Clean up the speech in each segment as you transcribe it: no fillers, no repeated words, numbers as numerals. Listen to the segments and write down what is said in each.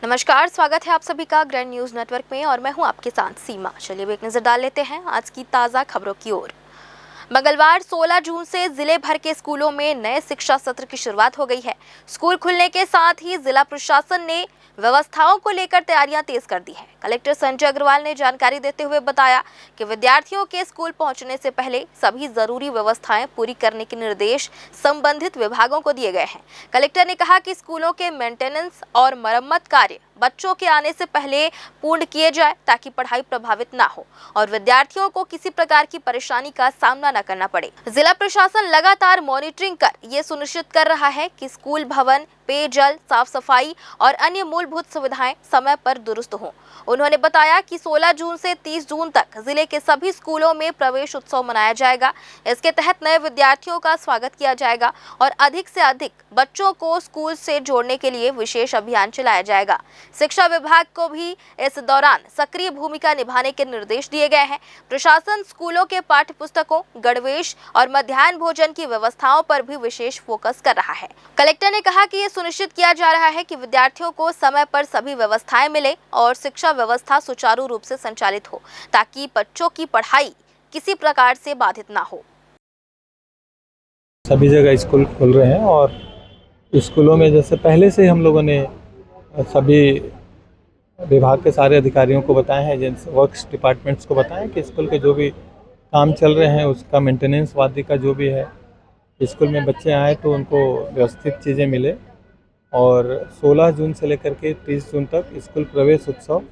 नमस्कार, स्वागत है आप सभी का ग्रैंड न्यूज नेटवर्क में और मैं हूं आपके साथ सीमा। चलिए एक नजर डाल लेते हैं आज की ताजा खबरों की ओर। मंगलवार 16 जून से जिले भर के स्कूलों में नए शिक्षा सत्र की शुरुआत हो गई है। स्कूल खुलने के साथ ही जिला प्रशासन ने व्यवस्थाओं को लेकर तैयारियां तेज कर दी है। कलेक्टर संजय अग्रवाल ने जानकारी देते हुए बताया कि विद्यार्थियों के स्कूल पहुंचने से पहले सभी जरूरी व्यवस्थाएं पूरी करने के निर्देश संबंधित विभागों को दिए गए हैं। कलेक्टर ने कहा कि स्कूलों के मेंटेनेंस और मरम्मत कार्य बच्चों के आने से पहले पूर्ण किए जाए ताकि पढ़ाई प्रभावित ना हो और विद्यार्थियों को किसी प्रकार की परेशानी का सामना न करना पड़े। जिला प्रशासन लगातार मॉनिटरिंग कर ये सुनिश्चित कर रहा है कि स्कूल भवन, पेयजल, साफ सफाई और अन्य मूलभूत सुविधाएं समय पर दुरुस्त हों। उन्होंने बताया कि 16 जून से 30 जून तक जिले के सभी स्कूलों में प्रवेश उत्सव मनाया जाएगा। इसके तहत नए विद्यार्थियों का स्वागत किया जाएगा और अधिक से अधिक बच्चों को स्कूल से जोड़ने के लिए विशेष अभियान चलाया जाएगा। शिक्षा विभाग को भी इस दौरान सक्रिय भूमिका निभाने के निर्देश दिए गए हैं। प्रशासन स्कूलों के पाठ्य पुस्तकों, गणवेश और मध्याह्न भोजन की व्यवस्थाओं पर भी विशेष फोकस कर रहा है। कलेक्टर ने कहा कि ये सुनिश्चित किया जा रहा है कि विद्यार्थियों को समय पर सभी व्यवस्थाएं मिले और शिक्षा व्यवस्था सुचारू रूप से संचालित हो ताकि बच्चों की पढ़ाई किसी प्रकार से बाधित ना हो। सभी जगह स्कूल खुल रहे हैं और स्कूलों में जैसे पहले से हम लोगों ने सभी विभाग के सारे अधिकारियों को बताए हैं, जिन वर्क्स डिपार्टमेंट्स को बताएं कि स्कूल के जो भी काम चल रहे हैं उसका मेंटेनेंस वादी का जो भी है, स्कूल में बच्चे आए तो उनको व्यवस्थित चीज़ें मिले। और 16 जून से लेकर के 30 जून तक स्कूल प्रवेश उत्सव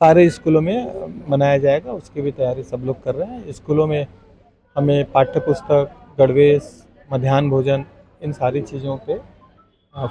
सारे स्कूलों में मनाया जाएगा। उसकी भी तैयारी सब लोग कर रहे हैं। स्कूलों में हमें पाठ्य पुस्तक, गणवेश, मध्याह्न भोजन, इन सारी चीज़ों पे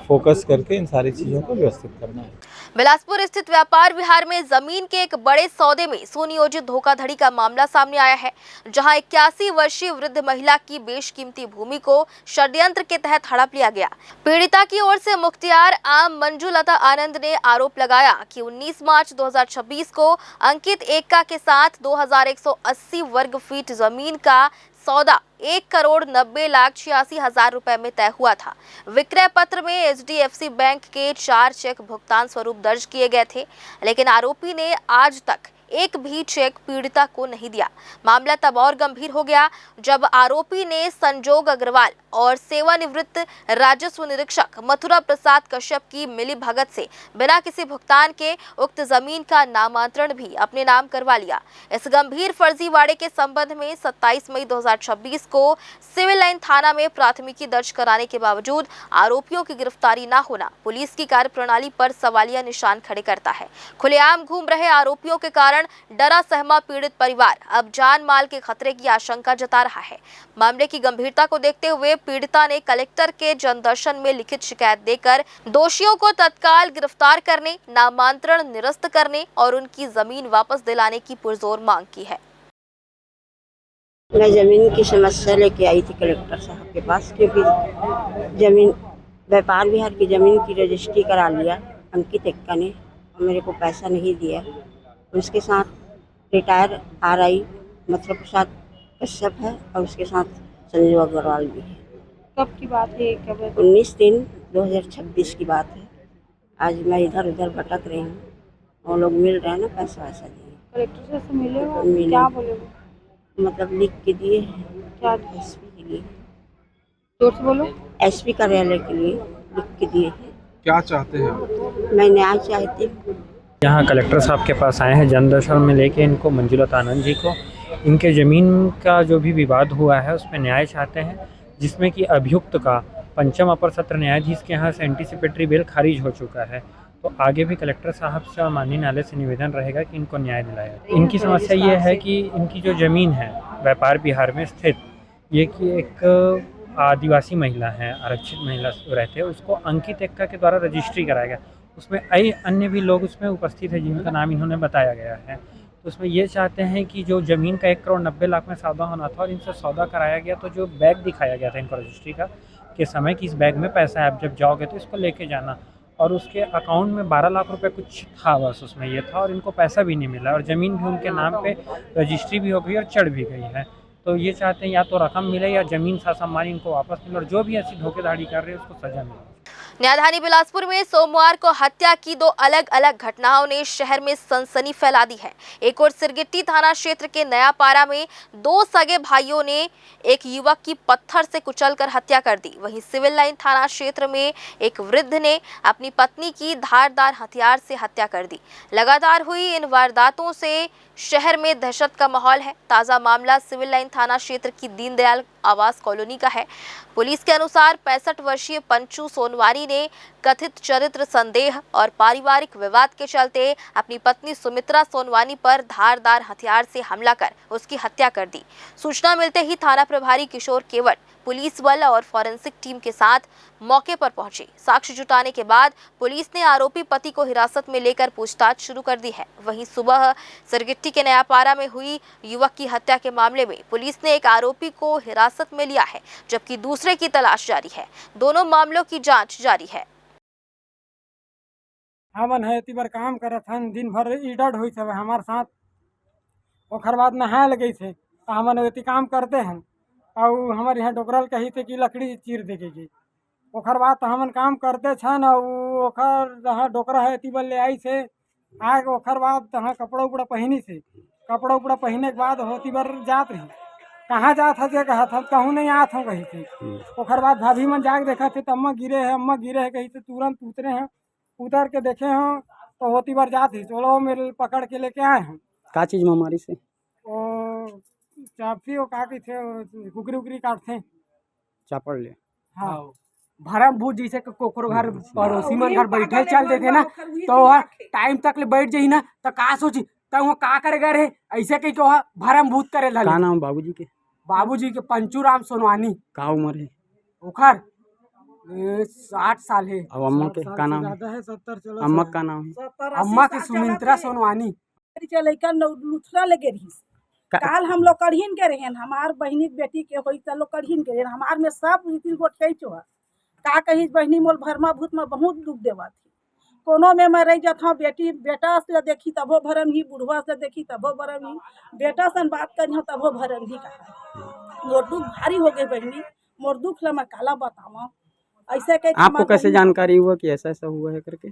फोकस करके इन सारी चीज़ों को व्यवस्थित करना है। बिलासपुर स्थित व्यापार विहार में जमीन के एक बड़े सौदे में सुनियोजित धोखाधड़ी का मामला सामने आया है, जहां 81 वर्षीय वृद्ध महिला की बेशकीमती भूमि को षड्यंत्र के तहत हड़प लिया गया। पीड़िता की ओर से मुख्तियार आम मंजुलता आनंद ने आरोप लगाया कि 19 मार्च 2026 को अंकित एक्का के साथ 2180 वर्ग फीट जमीन का सौदा 1,90,86,000 रुपए में तय हुआ था। विक्रय पत्र में HDFC बैंक के 4 चेक भुगतान स्वरूप दर्ज किए गए थे, लेकिन आरोपी ने आज तक एक भी चेक पीड़िता को नहीं दिया। मामला तब और गंभीर हो गया जब आरोपी ने संजोग अग्रवाल और सेवानिवृत्त राजस्व निरीक्षक मथुरा प्रसाद कश्यप की मिलीभगत से बिना किसी भुगतान के उक्त जमीन का नामांतरण भी अपने नाम करवा लिया। इस गंभीर फर्जीवाड़े के संबंध में 27 मई 2026 को सिविल लाइन थाना में प्राथमिकी दर्ज कराने के बावजूद आरोपियों की गिरफ्तारी न होना पुलिस की कार्यप्रणाली पर सवालिया निशान खड़े करता है। खुलेआम घूम रहे आरोपियों के कारण डरा सहमा पीड़ित परिवार अब जान माल के खतरे की आशंका जता रहा है। मामले की गंभीरता को देखते हुए पीड़िता ने कलेक्टर के जनदर्शन में लिखित शिकायत देकर दोषियों को तत्काल गिरफ्तार करने, नामांतरण निरस्त करने और उनकी जमीन वापस दिलाने की पुरजोर मांग की है। मैं ज़मीन की समस्या लेके आई थी कलेक्टर साहब के पास, क्योंकि ज़मीन व्यापार विहार की ज़मीन की रजिस्ट्री करा लिया अंकित एक्का ने और मेरे को पैसा नहीं दिया। उसके साथ रिटायर RI मथुरा प्रसाद कश्यप है और उसके साथ संजय अग्रवाल भी है। कब की बात है? कब? 19/3/2026 की बात है। आज मैं इधर उधर भटक रही हूँ, वो लोग मिल रहे हैं ना, पैसा वैसा दिए। कलेक्टर से मिले हो? मिले। क्या बोले वो? मतलब लिख के दिए हैं। क्या? SP के लिए, जोर से बोलो। SP कार्यालय के लिए लिख के दिए हैं। क्या चाहते हैं? मैं न्याय चाहती हूँ। यहाँ कलेक्टर साहब के पास आए हैं जनदर्शन में लेके इनको, मंजुलता आनंद जी को। इनके ज़मीन का जो भी विवाद हुआ है उसमें न्याय चाहते हैं, जिसमें कि अभियुक्त का पंचम अपर सत्र न्यायाधीश के यहाँ से एंटीसिपेटरी बेल खारिज हो चुका है। तो आगे भी कलेक्टर साहब से और माननीय न्यायालय से निवेदन रहेगा कि इनको न्याय दिलाया। इनकी समस्या ये है कि इनकी जो ज़मीन है व्यापार विहार में स्थित, ये कि एक आदिवासी महिला है, आरक्षित महिला रहते हैं, उसको अंकित एक्का के द्वारा रजिस्ट्री कराया गया। उसमें कई अन्य भी लोग उसमें उपस्थित हैं जिनका नाम इन्होंने बताया गया है। तो उसमें ये चाहते हैं कि जो ज़मीन का 1,90,00,000 में सौदा होना था और इनसे सौदा कराया गया, तो जो बैग दिखाया गया था इनको रजिस्ट्री का के समय कि इस बैग में पैसा है, आप जब जाओगे तो इसको लेके जाना, और उसके अकाउंट में 12 लाख रुपए कुछ था, बस उसमें ये था, और इनको पैसा भी नहीं मिला और ज़मीन भी उनके नाम पे रजिस्ट्री भी हो गई और चढ़ भी गई है। तो ये चाहते हैं या तो रकम मिले या ज़मीन सा सम्मान इनको वापस मिले और जो भी ऐसी धोखेधड़ी कर रहे हैं उसको सज़ा मिले। न्यायधानी बिलासपुर में सोमवार को हत्या की दो अलग अलग घटनाओं ने शहर में सनसनी फैला दी है। एक और सिरगिट्टी थाना क्षेत्र के नयापारा में दो सगे भाइयों ने एक युवक की पत्थर से कुचलकर हत्या कर दी। वहीं सिविल लाइन थाना क्षेत्र में एक वृद्ध ने अपनी पत्नी की धारदार हथियार से हत्या कर दी। लगातार हुई इन वारदातों से शहर में दहशत का माहौल है। ताजा मामला सिविल लाइन थाना क्षेत्र की दीनदयाल आवास कॉलोनी का है। पुलिस के अनुसार 65 वर्षीय पंचू सोनवानी ने कथित चरित्र संदेह और पारिवारिक विवाद के चलते अपनी पत्नी सुमित्रा सोनवानी पर धारदार हथियार से हमला कर उसकी हत्या कर दी। सूचना मिलते ही थाना प्रभारी किशोर केवट पुलिस बल और फॉरेंसिक टीम के साथ मौके पर पहुंचे। साक्ष्य जुटाने के बाद पुलिस ने आरोपी पति को हिरासत में लेकर पूछताछ शुरू कर दी है। वहीं सुबह सिरगिट्टी के नयापारा में हुई युवक की हत्या के मामले में पुलिस ने एक आरोपी को हिरासत में लिया है, जबकि दूसरे की तलाश जारी है। दोनों मामलों की जांच जारी है। हमन है इतनी बार काम करत हन, दिन भर ईडट हुई सब हमारे साथ। ओखर बाद नहाए लगे थे तो हमन इतनी काम करते हैं और हमारे यहाँ डोकरल कही थे कि लकड़ी चीर देगी। ओखर बाद तो हमन काम करते छन और ओखर जहाँ डोकरा है इतनी बार ले आई से आग। ओखर बाद तहाँ कपड़ा उपड़ा पहनी से, कपड़ा उपड़ा पहने के बाद होती बार जात रही। कहाँ जात है जे कहत हम कहूँ नहीं आत हूँ कही थे। ओखर बाद भाभी मन जाके देखा थे तो अम्मा गिरे है कही थे। तुरंत उतरे हैं, उतर के देखे हैं तो होती बार जात ही चलो मेरे पकड़ के लेके आए हैं। का चीज महामारी से चापी वो का थे कुकरी उकरी काटते चापड़ ले। हाँ भरम भूत जैसे कोकरो घर पड़ोसी मन घर बैठे चल देते ना तो वह टाइम तक ले बैठ जाई ना तो का सोची तो वह का करे गए ऐसे कही के वह भरम भूत करे ला। का नाम बाबूजी के? बाबूजी के पंचू राम सोनवानी। का उम्र है? ओखर 60 साल है। अब अम्मा के का नाम है? 70 चलो। अम्मा का नाम है? अम्मा की सुमित्रा सोनवानी। लुथरा लगे रही काल हम लोग कढ़ीन के रहे हमार बहनी बेटी के होई त लोग कढ़ीन के रहे हमार में सब रीति गोठे चो का कही बहनी मोल भरमा भूत में बहुत दुख देवा थी। कोनो में मैं रह जाता हूँ बेटी बेटा से देखी तबो भरम ही, बुढ़वा से देखी तबो भरम ही, बेटा से बात करी तबो भरम ही। कहा मोर दुख भारी हो गई बहनी, मोर दुख ला मैं काला बतावा ऐसे कह। आपको कैसे जानकारी हुआ कि ऐसा ऐसा हुआ है करके?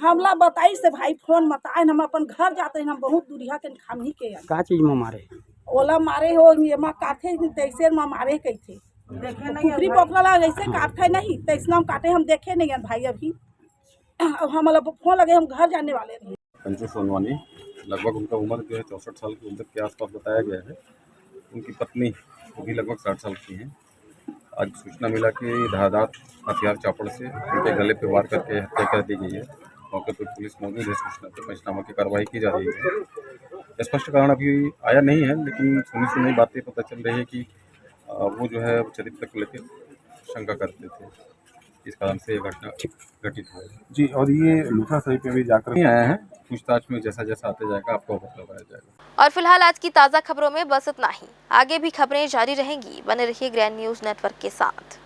हमला बताई से भाई फोन बताए हम अपन घर जाते हैं। हम बहुत दूरिया के खामी के का चीज में मारे? ओला मारे हो ये माँ काटे तैसे माँ मारे कही थे कुकरी पकड़ा ऐसे काटते नहीं तैसे हम काटे हम देखे नहीं हैं भाई। अभी अब हम फोन लगे हम घर जाने वाले थे। पंचू सोनवानी लगभग उनका उम्र जो है 64 साल की उम्र के आसपास बताया गया है। उनकी पत्नी वो भी लगभग 60 साल की हैं। आज सूचना मिला कि धारदार हथियार चापड़ से उनके गले पे वार करके हत्या कर दी गई है। मौके पर पुलिस मौजूद है। सूचना पर पंचनामा की कार्रवाई की जा रही है। स्पष्ट कारण अभी आया नहीं है, लेकिन सुनी बातें पता चल रही है कि वो जो है चरित्र को लेकर शंका करते थे, इस कारण से ये घटना घटित हुई जी। और ये लूथा सही पे भी जाकर नहीं आया है। पूछताछ में जैसा जैसा आते जाएगा आपको अवगत कराया जाएगा। और फिलहाल आज की ताज़ा खबरों में बस इतना ही। आगे भी खबरें जारी रहेंगी। बने रहिए ग्रैंड न्यूज़ नेटवर्क के साथ।